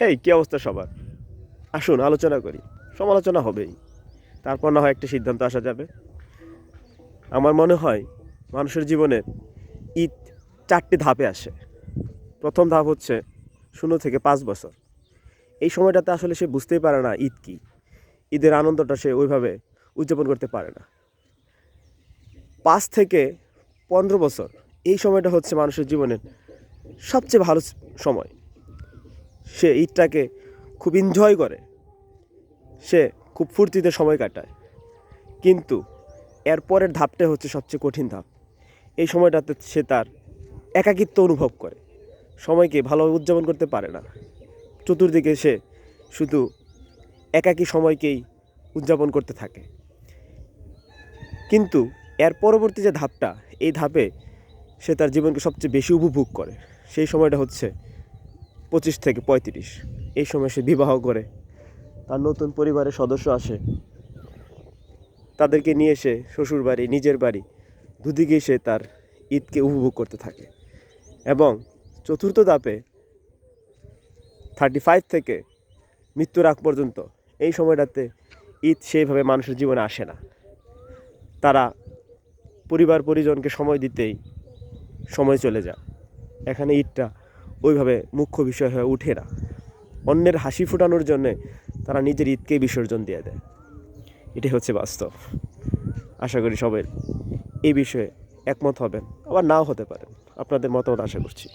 হেই, কী অবস্থা সবার? আসুন আলোচনা করি। সমালোচনা হবেই, তারপর না হয় একটা সিদ্ধান্ত আসা যাবে। আমার মনে হয় মানুষের জীবনে ঈদ 4টি ধাপে আসে। প্রথম ধাপ হচ্ছে 0 থেকে 5 বছর। এই সময়টাতে আসলে সে বুঝতেই পারে না ঈদ কী, ঈদের আনন্দটা সে ওইভাবে উদযাপন করতে পারে না। 5 থেকে 15 বছর, এই সময়টা হচ্ছে মানুষের জীবনের সবচেয়ে ভালো সময়। সে ঈদটাকে খুব এনজয় করে, সে খুব ফুর্তিতে সময় কাটায়। কিন্তু এর পরের ধাপটা হচ্ছে সবচেয়ে কঠিন ধাপ। এই সময়টাতে সে তার একাকিত্ব অনুভব করে, সময়কে ভালোভাবে উদযাপন করতে পারে না। চতুর্দিকে সে শুধু একাকী সময়কেই উদযাপন করতে থাকে। কিন্তু এর পরবর্তী যে ধাপটা, এই ধাপে সে তার জীবনকে সবচেয়ে বেশি উপভোগ করে। সেই সময়টা হচ্ছে 25 থেকে 35। এই সময় সে বিবাহ করে, তার নতুন পরিবারের সদস্য আসে, তাদেরকে নিয়ে সে শ্বশুরবাড়ি, নিজের বাড়ি, দুদিকেই সে তার ঈদকে উপভোগ করতে থাকে। এবং চতুর্থ ধাপে 35 থেকে মৃত্যুর আগ পর্যন্ত, এই সময়টাতে ঈদ সেইভাবে মানুষের জীবনে আসে না। তারা পরিবার পরিজনকে সময় দিতেই সময় চলে যায়। এখানে ঈদটা ওইভাবে মুখ্য বিষয় হয়ে ওঠে না। অন্যের হাসি ফোটানোর জন্যে তারা নিজের ঈদকেই বিসর্জন দিয়ে দেয়। এটাই হচ্ছে বাস্তব। আশা করি সবাই এই বিষয়ে একমত হবেন, আবার নাও হতে পারেন। আপনাদের মতামত আশা করছি।